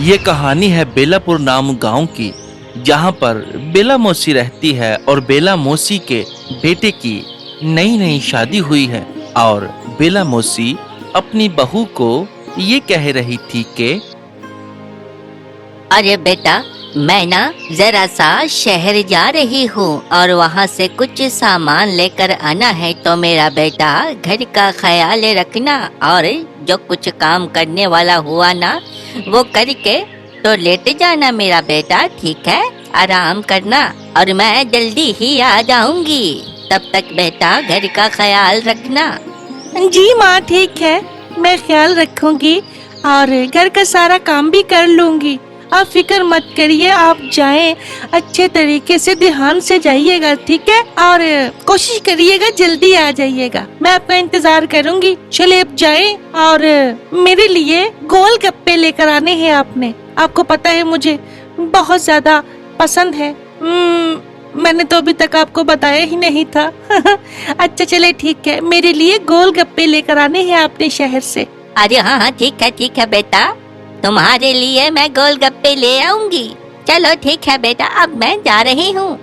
ये कहानी है बेलापुर नाम गांव की, जहां पर बेला मौसी रहती है और बेला मौसी के बेटे की नई नई शादी हुई है। और बेला मौसी अपनी बहू को ये कह रही थी कि अरे बेटा, मैं ना जरा सा शहर जा रही हूँ और वहाँ से कुछ सामान लेकर आना है, तो मेरा बेटा घर का ख्याल रखना और जो कुछ काम करने वाला हुआ ना वो करके तो लेट जाना मेरा बेटा, ठीक है? आराम करना और मैं जल्दी ही आ जाऊंगी। तब तक बेटा घर का ख्याल रखना। जी माँ, ठीक है, मैं ख्याल रखूंगी और घर का सारा काम भी कर लूंगी। आप फिक्र मत करिए, आप जाएं अच्छे तरीके से, ध्यान से जाइएगा, ठीक है? और कोशिश करिएगा जल्दी आ जाइएगा, मैं आपका इंतजार करूंगी। चलिए अब जाएं और मेरे लिए गोल गप्पे लेकर आने हैं आपने। आपको पता है मुझे बहुत ज्यादा पसंद है। मैंने तो अभी तक आपको बताया ही नहीं था। अच्छा चले ठीक है, मेरे लिए गोल गप्पे लेकर आने हैं आपने शहर से। अरे हाँ, ठीक है बेटा, तुम्हारे लिए मैं गोलगप्पे ले आऊंगी। चलो ठीक है बेटा, अब मैं जा रही हूँ।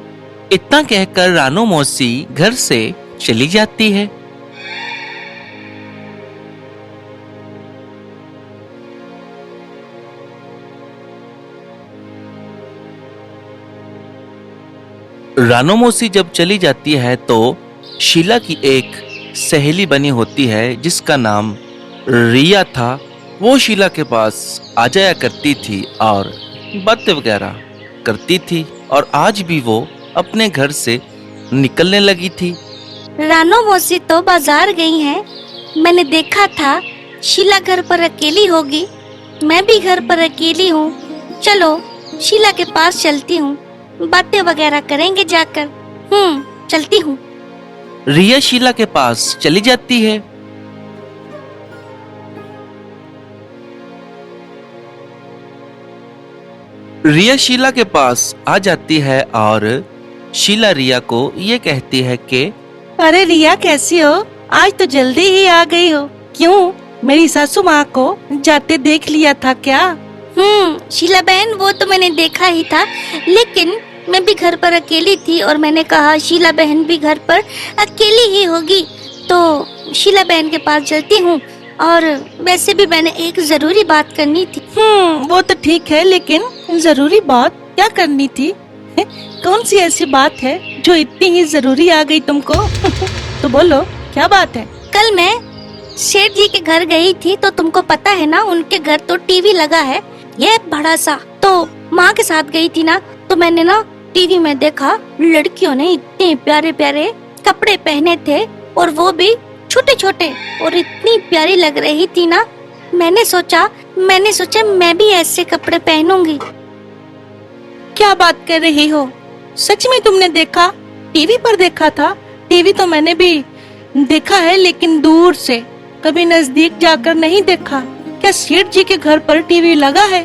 इतना कहकर रानो मौसी घर से चली जाती है। रानो मौसी जब चली जाती है तो शीला की एक सहेली बनी होती है जिसका नाम रिया था। वो शीला के पास आ जाया करती थी और बातें वगैरह करती थी और आज भी वो अपने घर से निकलने लगी थी। रानो मौसी तो बाजार गई हैं। मैंने देखा था शीला घर पर अकेली होगी, मैं भी घर पर अकेली हूँ। चलो शीला के पास चलती हूँ, बातें वगैरह करेंगे जाकर। चलती हूँ। रिया शीला के पास चली जाती है। रिया शीला के पास आ जाती है और शीला रिया को ये कहती है कि अरे रिया, कैसी हो? आज तो जल्दी ही आ गई हो। क्यों, मेरी सासू माँ को जाते देख लिया था क्या? शीला बहन, वो तो मैंने देखा ही था, लेकिन मैं भी घर पर अकेली थी और मैंने कहा शीला बहन भी घर पर अकेली ही होगी, तो शीला बहन के पास चलती हूँ। और वैसे भी मैंने एक जरूरी बात करनी थी। वो तो ठीक है, लेकिन जरूरी बात क्या करनी थी? कौन सी ऐसी बात है जो इतनी ही जरूरी आ गई तुमको? तो बोलो, क्या बात है? कल मैं सेठ जी के घर गई थी, तो तुमको पता है ना, उनके घर तो टीवी लगा है, ये बड़ा सा। तो माँ के साथ गई थी ना, तो मैंने ना टीवी में देखा लड़कियों ने इतने प्यारे प्यारे कपड़े पहने थे और वो भी छोटे छोटे, और इतनी प्यारी लग रही थी ना। मैंने सोचा मैं भी ऐसे कपड़े पहनूंगी। क्या बात कर रही हो? सच में तुमने देखा? टीवी पर देखा था? टीवी तो मैंने भी देखा है, लेकिन दूर से, कभी नजदीक जाकर नहीं देखा। क्या सेठ जी के घर पर टीवी लगा है?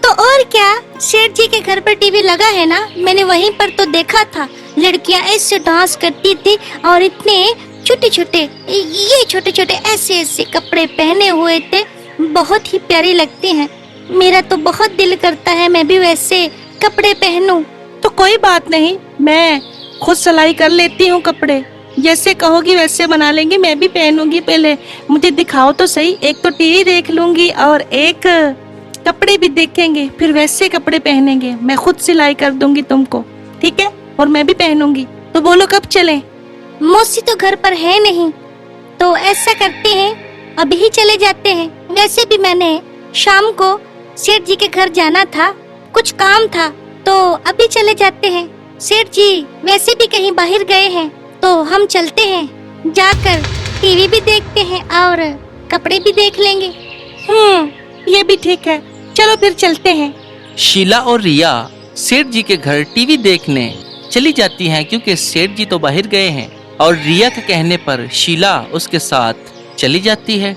तो और क्या, सेठ जी के घर पर टीवी लगा है ना, मैंने वहीं पर तो देखा था। लड़कियां ऐसे डांस करती थी और इतने छोटे छोटे ऐसे ऐसे कपड़े पहने हुए थे, बहुत ही प्यारी लगती हैं। मेरा तो बहुत दिल करता है मैं भी वैसे कपड़े पहनूं। तो कोई बात नहीं, मैं खुद सिलाई कर लेती हूँ कपड़े। जैसे कहोगी वैसे बना लेंगे, मैं भी पहनूंगी। पहले मुझे दिखाओ तो सही, एक तो टीवी देख लूंगी और एक कपड़े भी देखेंगे, फिर वैसे कपड़े पहनेंगे। मैं खुद सिलाई कर दूंगी तुमको, ठीक है? और मैं भी पहनूंगी। तो बोलो कब चलें? मौसी तो घर पर है नहीं, तो ऐसा करते हैं अभी ही चले जाते हैं। वैसे भी मैंने शाम को सेठ जी के घर जाना था, कुछ काम था, तो अभी चले जाते हैं। सेठ जी वैसे भी कहीं बाहर गए हैं, तो हम चलते हैं, जाकर टीवी भी देखते हैं और कपड़े भी देख लेंगे। ये भी ठीक है, चलो फिर चलते हैं। शीला और रिया सेठ जी के घर टीवी देखने चली जाती हैं, क्योंकि सेठ जी तो बाहर गए हैं। और रिया के कहने पर शीला उसके साथ चली जाती है।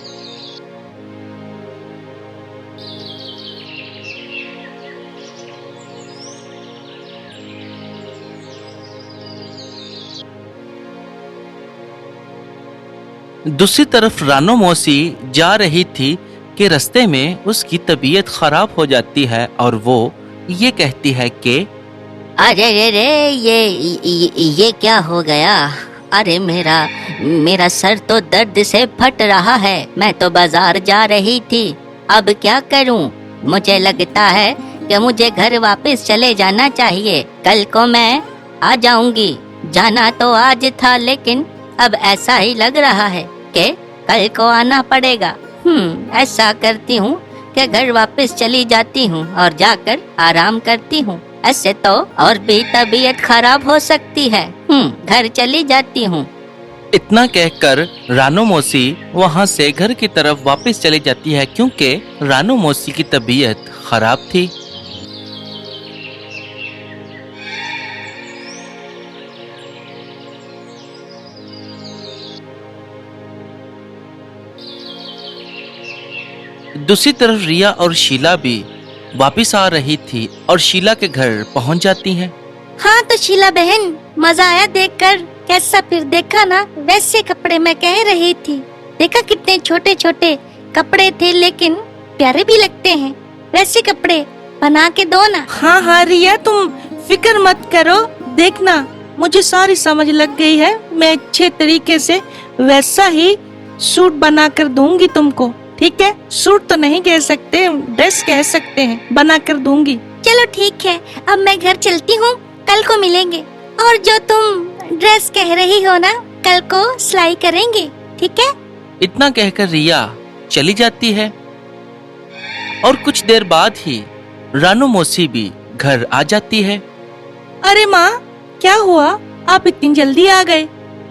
दूसरी तरफ रानो मौसी जा रही थी कि रास्ते में उसकी तबीयत खराब हो जाती है और वो ये कहती है कि अरे रे रे ये क्या हो गया। अरे मेरा सर तो दर्द से फट रहा है। मैं तो बाजार जा रही थी, अब क्या करूं? मुझे लगता है कि मुझे घर वापस चले जाना चाहिए। कल को मैं आ जाऊंगी। जाना तो आज था, लेकिन अब ऐसा ही लग रहा है कि कल को आना पड़ेगा। ऐसा करती हूँ कि घर वापस चली जाती हूँ और जाकर आराम करती हूँ। ऐसे तो और भी तबीयत खराब हो सकती है। घर चली जाती हूँ। इतना कहकर रानो मौसी वहाँ से घर की तरफ वापस चली जाती है, क्योंकि रानो मौसी की तबीयत खराब थी। दूसरी तरफ रिया और शीला भी वापस आ रही थी और शीला के घर पहुंच जाती हैं। हाँ तो शीला बहन, मजा आया देखकर। कैसा फिर देखा ना, वैसे कपड़े मैं कह रही थी। देखा कितने छोटे छोटे कपड़े थे, लेकिन प्यारे भी लगते हैं। वैसे कपड़े बना के दो ना। हाँ हाँ रिया, तुम फिक्र मत करो। देखना, मुझे सारी समझ लग गई है। मैं अच्छे तरीके से वैसा ही सूट बना कर दूंगी तुमको। ठीक है, सूट तो नहीं कह सकते, ड्रेस कह सकते हैं। बना कर दूंगी। चलो ठीक है, अब मैं घर चलती हूँ। कल को मिलेंगे। और जो तुम ड्रेस कह रही हो ना, कल को सिलाई करेंगे। ठीक है। इतना कहकर रिया चली जाती है और कुछ देर बाद ही रानो मौसी भी घर आ जाती है। अरे माँ, क्या हुआ? आप इतनी जल्दी आ गए?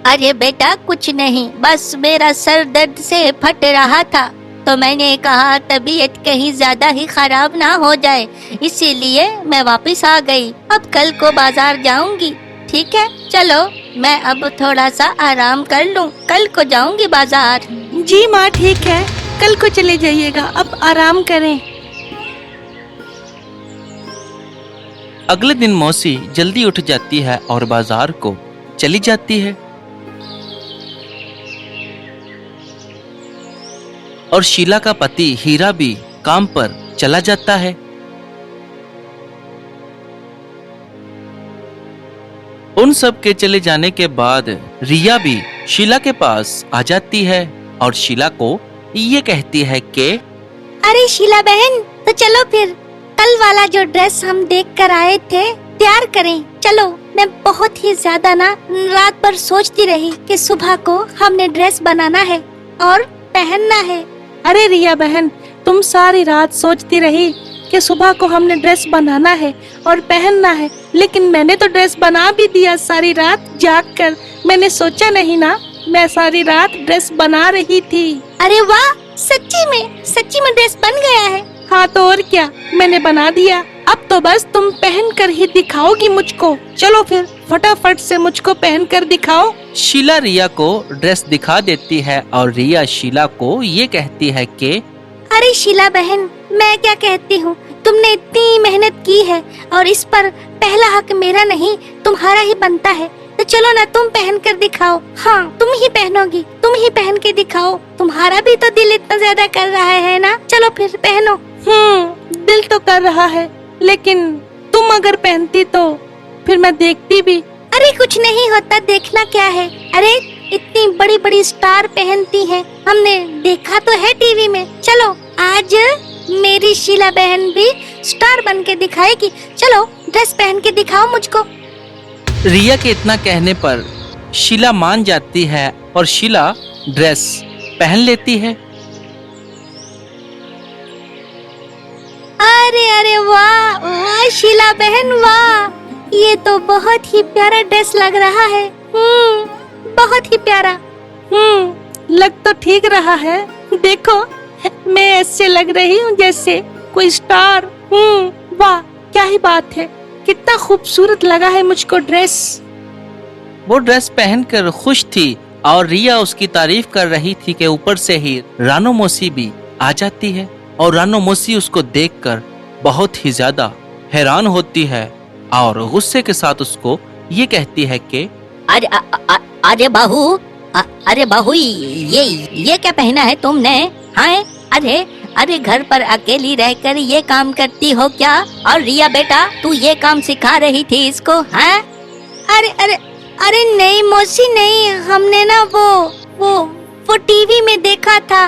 अरे बेटा कुछ नहीं, बस मेरा सर दर्द से फट रहा था, तो मैंने कहा तबीयत कहीं ज्यादा ही खराब ना हो जाए, इसीलिए मैं वापस आ गई। अब कल को बाजार जाऊंगी। ठीक है, चलो मैं अब थोड़ा सा आराम कर लूं, कल को जाऊंगी बाजार। जी माँ ठीक है, कल को चले जाइएगा। अब आराम करें। अगले दिन मौसी जल्दी उठ जाती है और बाजार को चली जाती है और शीला का पति हीरा भी काम पर चला जाता है। उन सब के चले जाने के बाद रिया भी शीला के पास आ जाती है और शीला को ये कहती है कि अरे शीला बहन, तो चलो फिर कल वाला जो ड्रेस हम देख कर आए थे तैयार करें। चलो, मैं बहुत ही ज्यादा ना रात भर सोचती रही कि सुबह को हमने ड्रेस बनाना है और पहनना है। अरे रिया बहन, तुम सारी रात सोचती रही कि सुबह को हमने ड्रेस बनाना है और पहनना है, लेकिन मैंने तो ड्रेस बना भी दिया सारी रात जाग कर। मैंने सोचा नहीं ना, मैं सारी रात ड्रेस बना रही थी। अरे वाह, सच्ची में ड्रेस बन गया है। हाँ तो और क्या, मैंने बना दिया। अब तो बस तुम पहन कर ही दिखाओगी मुझको। चलो फिर फटाफट से मुझको पहन कर दिखाओ। शीला रिया को ड्रेस दिखा देती है और रिया शीला को ये कहती है कि अरे शीला बहन, मैं क्या कहती हूँ, तुमने इतनी मेहनत की है और इस पर पहला हक मेरा नहीं तुम्हारा ही बनता है। तो चलो ना, तुम पहन कर दिखाओ। हाँ, तुम ही पहनोगी, तुम ही पहन के दिखाओ। तुम्हारा भी तो दिल इतना ज्यादा कर रहा है ना। चलो फिर पहनो। दिल तो कर रहा है, लेकिन तुम अगर पहनती तो फिर मैं देखती भी। अरे कुछ नहीं होता, देखना क्या है। अरे इतनी बड़ी बड़ी स्टार पहनती हैं, हमने देखा तो है टीवी में। चलो आज मेरी शीला बहन भी स्टार बन के दिखाएगी। चलो ड्रेस पहन के दिखाओ मुझको। रिया के इतना कहने पर शीला मान जाती है और शीला ड्रेस पहन लेती है। अरे वाह वाह शीला बहन, वाह, ये तो बहुत ही प्यारा ड्रेस लग रहा है। बहुत ही प्यारा। लग तो ठीक रहा है। देखो, मैं ऐसे लग रही हूँ जैसे कोई स्टार। वाह, क्या ही बात है, कितना खूबसूरत लगा है मुझको ड्रेस। वो ड्रेस पहनकर खुश थी और रिया उसकी तारीफ कर रही थी कि ऊपर से ही रानो मौसी भी आ जाती है और रानो मौसी उसको देखकर बहुत ही ज्यादा हैरान होती है और गुस्से के साथ उसको ये कहती है कि अरे बहू, ये क्या पहना है तुमने? हाँ, अरे अरे घर पर अकेली रहकर ये काम करती हो क्या? और रिया बेटा, तू ये काम सिखा रही थी इसको, हैं? अरे अरे अरे नहीं मौसी नहीं, हमने ना वो टीवी में देखा था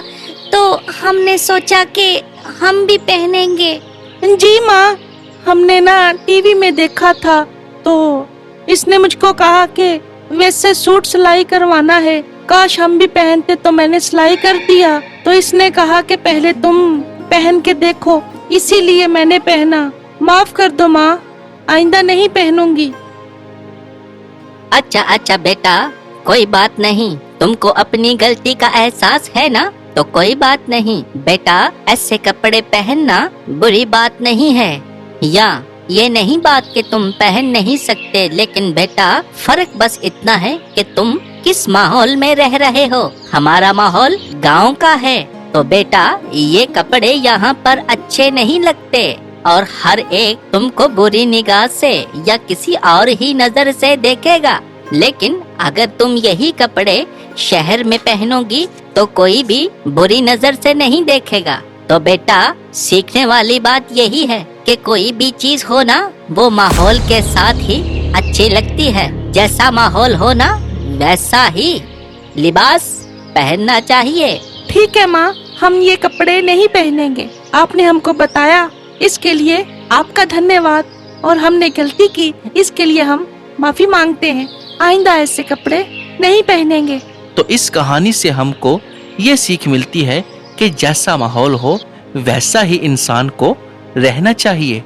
तो हमने सोचा कि हम भी पहनेंगे। जी माँ, हमने ना टीवी में देखा था तो इसने मुझको कहा कि वैसे सूट सिलाई करवाना है, काश हम भी पहनते तो मैंने सिलाई कर दिया। तो इसने कहा कि पहले तुम पहन के देखो, इसीलिए मैंने पहना। माफ कर दो माँ, आइंदा नहीं पहनूंगी। अच्छा अच्छा बेटा, कोई बात नहीं, तुमको अपनी गलती का एहसास है ना, तो कोई बात नहीं बेटा, ऐसे कपड़े पहनना बुरी बात नहीं है। या ये नहीं बात कि तुम पहन नहीं सकते, लेकिन बेटा फर्क बस इतना है कि तुम किस माहौल में रह रहे हो। हमारा माहौल गांव का है, तो बेटा ये कपड़े यहाँ पर अच्छे नहीं लगते और हर एक तुमको बुरी निगाह से या किसी और ही नजर से देखेगा। लेकिन अगर तुम यही कपड़े शहर में पहनोगी तो कोई भी बुरी नजर से नहीं देखेगा। तो बेटा सीखने वाली बात यही है कि कोई भी चीज हो ना, वो माहौल के साथ ही अच्छी लगती है। जैसा माहौल हो ना, वैसा ही लिबास पहनना चाहिए। ठीक है माँ, हम ये कपड़े नहीं पहनेंगे। आपने हमको बताया, इसके लिए आपका धन्यवाद। और हमने गलती की, इसके लिए हम माफी मांगते हैं। आइंदा ऐसे कपड़े नहीं पहनेंगे। तो इस कहानी से हमको ये सीख मिलती है कि जैसा माहौल हो वैसा ही इंसान को रहना चाहिए।